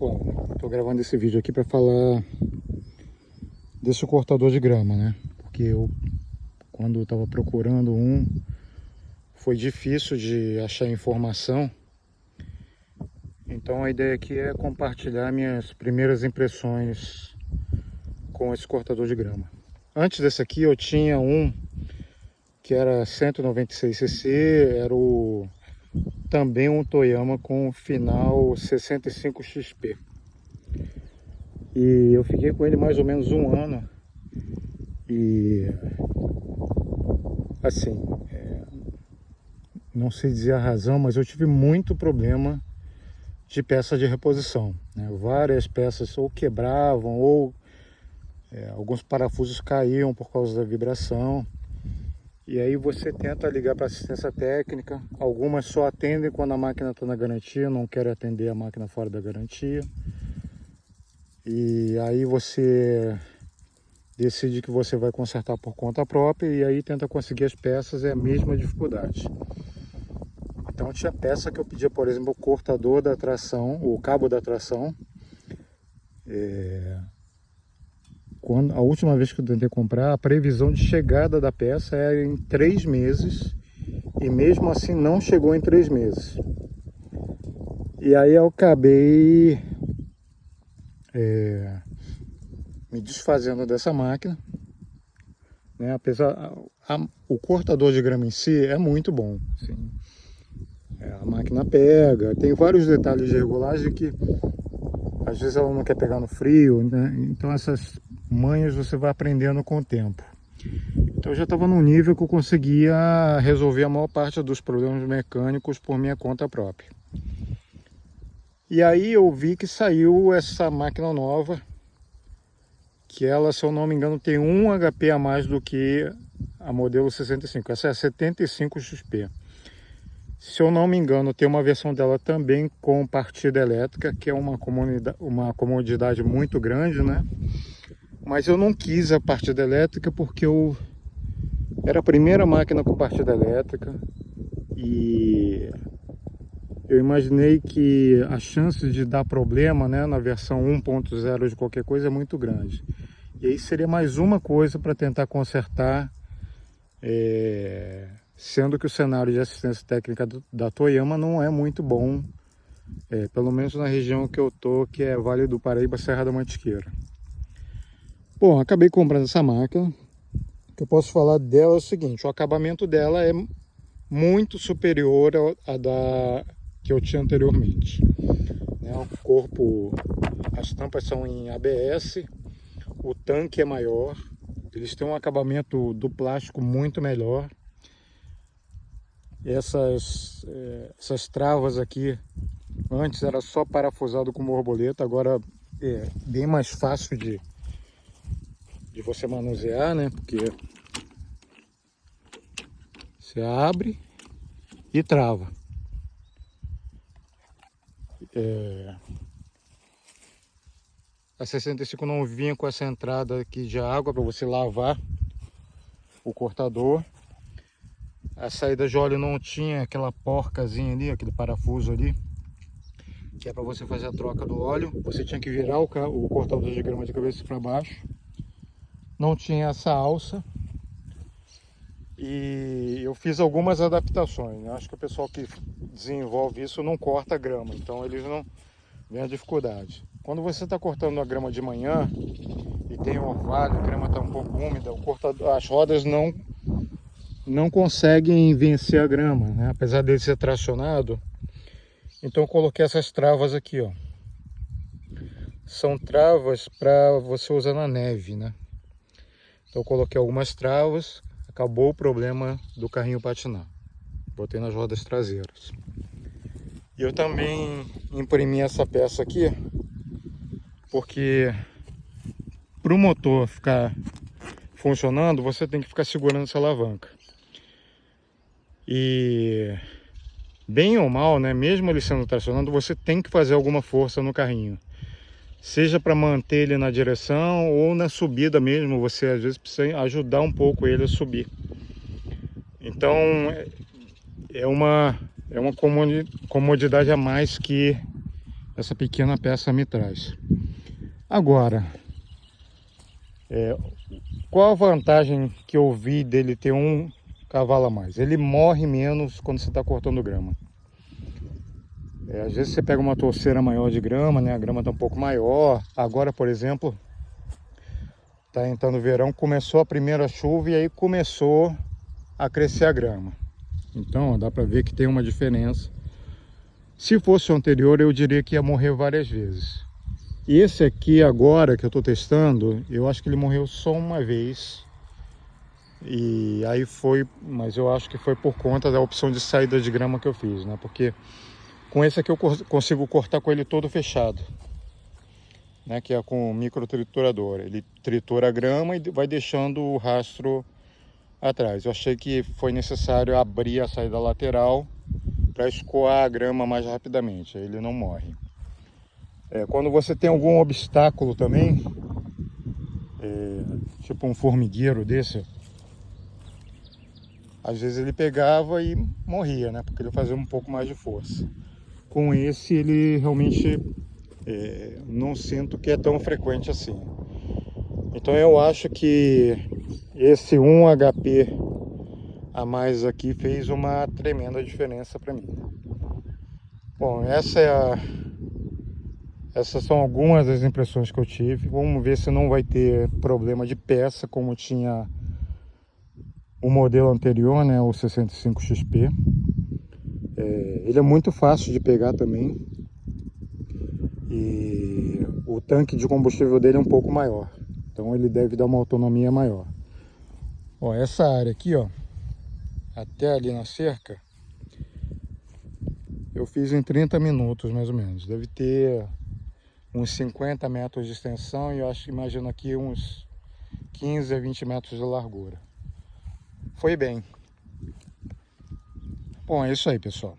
Bom, estou gravando esse vídeo aqui para falar desse cortador de grama, né? Porque eu, quando estava procurando foi difícil de achar informação. Então a ideia aqui é compartilhar minhas primeiras impressões com esse cortador de grama. Antes desse aqui eu tinha um que era 196cc, era também um Toyama com final 65XP. E eu fiquei com ele mais ou menos um ano. E assim, não sei dizer a razão, mas eu tive muito problema de peça de reposição, né? Várias peças ou quebravam ou alguns parafusos caíam por causa da vibração. E aí você tenta ligar para assistência técnica. Algumas só atendem quando a máquina está na garantia, não querem atender a máquina fora da garantia. E aí você decide que você vai consertar por conta própria e aí tenta conseguir as peças, é a mesma dificuldade. Então tinha peça que eu pedia, por exemplo, o cortador da tração, o cabo da tração. A última vez que eu tentei comprar, a previsão de chegada da peça era em 3 meses e mesmo assim não chegou em 3 meses. E aí eu acabei me desfazendo dessa máquina, né? Apesar o cortador de grama em si é muito bom, assim. A máquina pega, tem vários detalhes de regulagem que às vezes ela não quer pegar no frio, né? Então essas manhas você vai aprendendo com o tempo. Então eu já estava num nível que eu conseguia resolver a maior parte dos problemas mecânicos por minha conta própria. E aí eu vi que saiu essa máquina nova, que ela, se eu não me engano, tem 1 HP a mais do que a modelo 65. Essa é a 75XP. Se eu não me engano, tem uma versão dela também com partida elétrica, que é uma comodidade muito grande, né? Mas eu não quis a partida elétrica porque era a primeira máquina com partida elétrica e eu imaginei que a chance de dar problema, né, na versão 1.0 de qualquer coisa é muito grande. E aí seria mais uma coisa para tentar consertar, sendo que o cenário de assistência técnica da Toyama não é muito bom, pelo menos na região que eu tô, que é Vale do Paraíba, Serra da Mantiqueira. Bom, acabei comprando essa máquina. O que eu posso falar dela é o seguinte: o acabamento dela é muito superior à da que eu tinha anteriormente, né? O corpo, as tampas são em ABS, o tanque é maior, eles têm um acabamento do plástico muito melhor. Essas travas aqui, antes era só parafusado com borboleta, agora é bem mais fácil de você manusear, né? Porque você abre e trava. A 65 não vinha com essa entrada aqui de água para você lavar o cortador. A saída de óleo não tinha aquela porcazinha ali, aquele parafuso ali, que é para você fazer a troca do óleo. Você tinha que virar o cortador de grama de cabeça para baixo. Não tinha essa alça. E eu fiz algumas adaptações, né? Acho que o pessoal que desenvolve isso não corta grama, então eles não vêm a dificuldade. Quando você está cortando a grama de manhã e tem um orvalho, a grama está um pouco úmida, as rodas não conseguem vencer a grama, né? Apesar dele ser tracionado. Então eu coloquei essas travas aqui, ó. São travas para você usar na neve, né? Então eu coloquei algumas travas, acabou o problema do carrinho patinar. Botei nas rodas traseiras. E eu também imprimi essa peça aqui, porque para o motor ficar funcionando, você tem que ficar segurando essa alavanca. E bem ou mal, né, mesmo ele sendo tracionado, você tem que fazer alguma força no carrinho. Seja para manter ele na direção ou na subida mesmo, você às vezes precisa ajudar um pouco ele a subir. Então é uma comodidade a mais que essa pequena peça me traz. Agora, qual a vantagem que eu vi dele ter um cavalo a mais? Ele morre menos quando você está cortando grama. Às vezes você pega uma torceira maior de grama, né? A grama está um pouco maior. Agora, por exemplo, está entrando o verão, começou a primeira chuva e aí começou a crescer a grama. Então, ó, dá para ver que tem uma diferença. Se fosse o anterior, eu diria que ia morrer várias vezes. E esse aqui agora que eu estou testando, eu acho que ele morreu só uma vez. E aí foi, mas eu acho que foi por conta da opção de saída de grama que eu fiz, né? Porque com esse aqui eu consigo cortar com ele todo fechado, né? Que é com o micro triturador. Ele tritura a grama e vai deixando o rastro atrás. Eu achei que foi necessário abrir a saída lateral para escoar a grama mais rapidamente, aí ele não morre. Quando você tem algum obstáculo também, tipo um formigueiro desse, às vezes ele pegava e morria, né? Porque ele fazia um pouco mais de força. Com esse ele realmente não sinto que é tão frequente assim. Então eu acho que esse 1 HP a mais aqui fez uma tremenda diferença para mim. Bom, essas são algumas das impressões que eu tive. Vamos ver se não vai ter problema de peça como tinha o modelo anterior, né, o 65XP. Ele é muito fácil de pegar também. E o tanque de combustível dele é um pouco maior. Então ele deve dar uma autonomia maior. Ó, essa área aqui, ó, até ali na cerca, eu fiz em 30 minutos mais ou menos. Deve ter uns 50 metros de extensão e eu imagino aqui uns 15 a 20 metros de largura. Foi bem. Bom, é isso aí, pessoal.